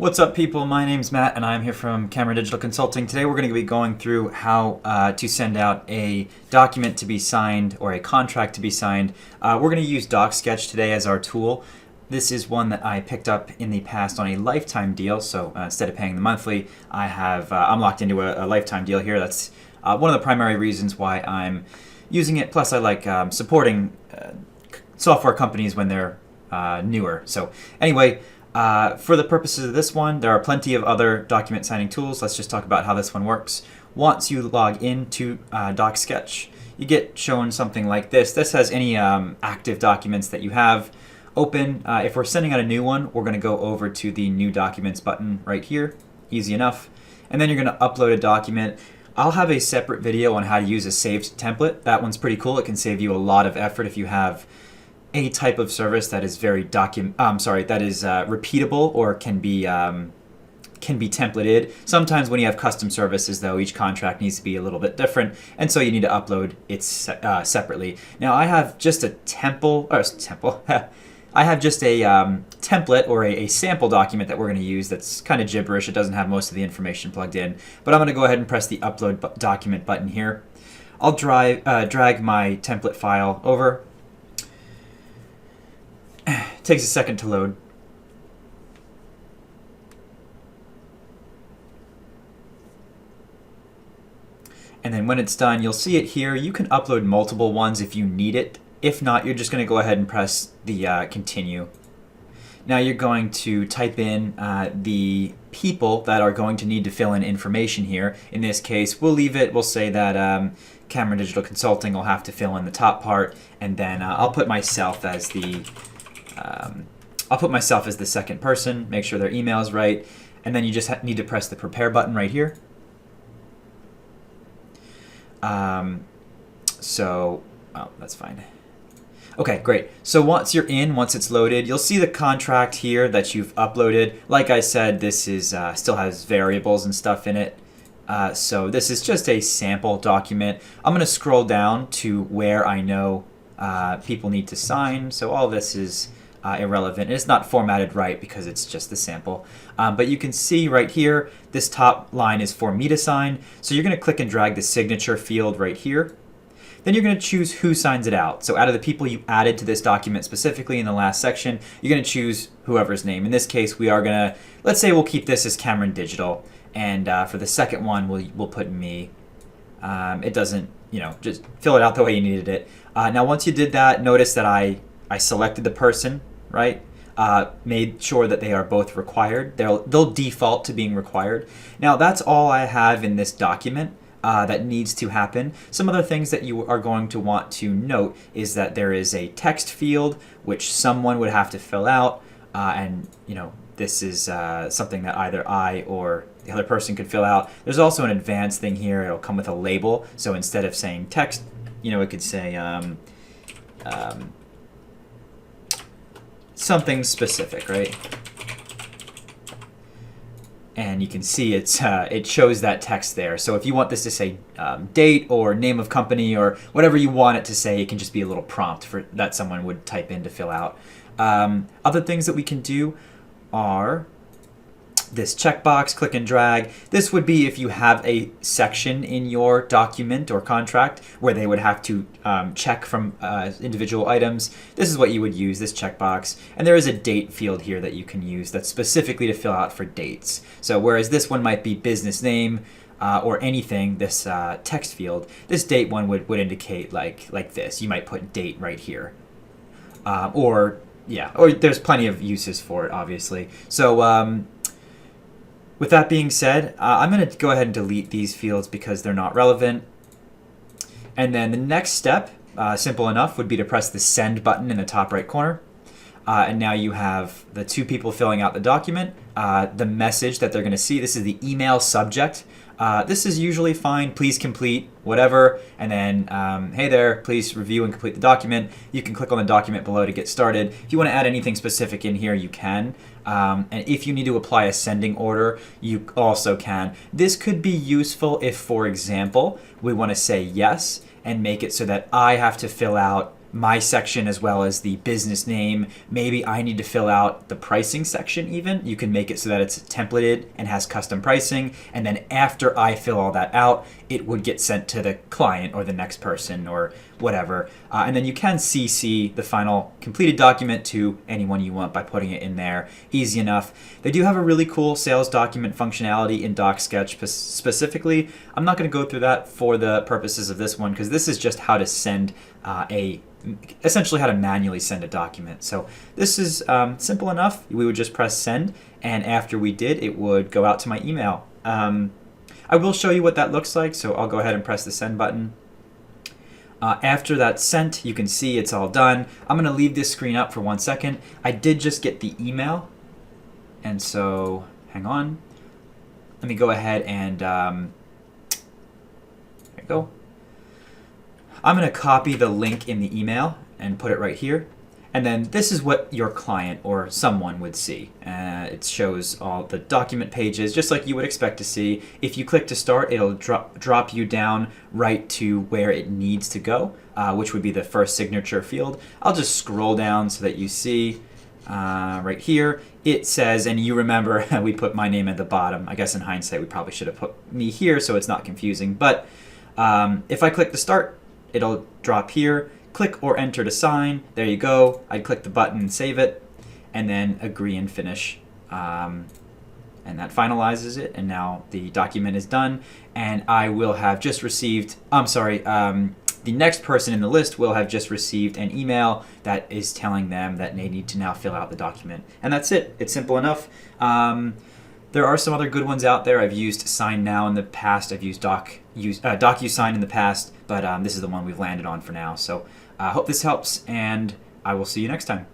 What's up, people? My name's Matt, and I'm here from Camera Digital Consulting. Today we're going to be going through how to send out a document to be signed or a contract to be signed. We're going to use Docsketch today as our tool. This is one that I picked up in the past on a lifetime deal, so instead of paying the monthly, I'm locked into a lifetime deal here. That's one of the primary reasons why I'm using it. Plus, I like supporting software companies when they're newer. So anyway, for the purposes of this one, there are plenty of other document signing tools. Let's just talk about how this one works. Once you log into Docsketch, you get shown something like this. This has any active documents that you have open. If we're sending out a new one, we're going to go over to the New Documents button right here. Easy enough. And then you're going to upload a document. I'll have a separate video on how to use a saved template. That one's pretty cool. It can save you a lot of effort if you have a type of service that is very repeatable or can be templated. Sometimes when you have custom services, though, each contract needs to be a little bit different, and so you need to upload it separately. Now, I have just a I have just a template or a sample document that we're going to use that's kind of gibberish. It doesn't have most of the information plugged in, but I'm going to go ahead and press the Upload Document button here. I'll drag my template file over. Takes a second to load. And then when it's done, you'll see it here. You can upload multiple ones if you need it. If not, you're just going to go ahead and press the continue. Now you're going to type in the people that are going to need to fill in information here. In this case, we'll leave it. We'll say that Camera Digital Consulting will have to fill in the top part, and then I'll put myself as the second person, make sure their email is right, and then you just need to press the prepare button right here. That's fine. Okay, great. So once it's loaded, you'll see the contract here that you've uploaded. Like I said, this is still has variables and stuff in it. So this is just a sample document. I'm going to scroll down to where I know people need to sign. So all this is irrelevant. It's not formatted right because it's just the sample. But you can see right here, this top line is for me to sign. So you're going to click and drag the signature field right here. Then you're going to choose who signs it out. So out of the people you added to this document specifically in the last section, you're going to choose whoever's name. In this case, we are going to, let's say we'll keep this as Cameron Digital. And for the second one, we'll put me. It doesn't, just fill it out the way you needed it. Now, once you did that, notice that I selected the person, right? Made sure that they are both required. They'll default to being required. Now, that's all I have in this document. That needs to happen. Some other things that you are going to want to note is that there is a text field which someone would have to fill out, and this is something that either I or the other person could fill out. There's also an advanced thing here. It'll come with a label, so instead of saying text, it could say something specific, right? And you can see it shows that text there. So if you want this to say date or name of company or whatever you want it to say, it can just be a little prompt that someone would type in to fill out. Other things that we can do are this checkbox, click and drag. This would be if you have a section in your document or contract where they would have to check from individual items. This is what you would use, this checkbox. And there is a date field here that you can use that's specifically to fill out for dates. So whereas this one might be business name or anything, this text field, this date one would indicate like this. You might put date right here. Or there's plenty of uses for it, obviously. So with that being said, I'm going to go ahead and delete these fields because they're not relevant. And then the next step, simple enough, would be to press the send button in the top right corner. And now you have the two people filling out the document, the message that they're going to see. This is the email subject. This is usually fine. Please complete whatever. And then, hey there, please review and complete the document. You can click on the document below to get started. If you want to add anything specific in here, you can. And if you need to apply a sending order, you also can. This could be useful if, for example, we want to say yes and make it so that I have to fill out my section as well as the business name. Maybe I need to fill out the pricing section even. You can make it so that it's templated and has custom pricing. And then after I fill all that out, it would get sent to the client or the next person or whatever. And then you can CC the final completed document to anyone you want by putting it in there. Easy enough. They do have a really cool sales document functionality in Docsketch specifically. I'm not going to go through that for the purposes of this one because this is just how to send essentially how to manually send a document. So this is simple enough. We would just press send, and after we did, it would go out to my email. I will show you what that looks like, so I'll go ahead and press the send button. After that's sent, you can see it's all done. I'm going to leave this screen up for 1 second. I did just get the email, and so hang on. Let me go ahead and there you go. I'm going to copy the link in the email and put it right here. And then this is what your client or someone would see. It shows all the document pages, just like you would expect to see. If you click to start, it'll drop you down right to where it needs to go, which would be the first signature field. I'll just scroll down so that you see right here. It says, and you remember we put my name at the bottom. I guess in hindsight, we probably should have put me here so it's not confusing. But if I click to start, it'll drop here. Click or enter to sign. There you go. I'd click the button and save it, and then agree and finish. And that finalizes it, and now the document is done, and I will have just received, the next person in the list will have just received an email that is telling them that they need to now fill out the document. And that's it. It's simple enough. There are some other good ones out there. I've used Sign Now in the past. I've used DocuSign in the past, but this is the one we've landed on for now. So I hope this helps, and I will see you next time.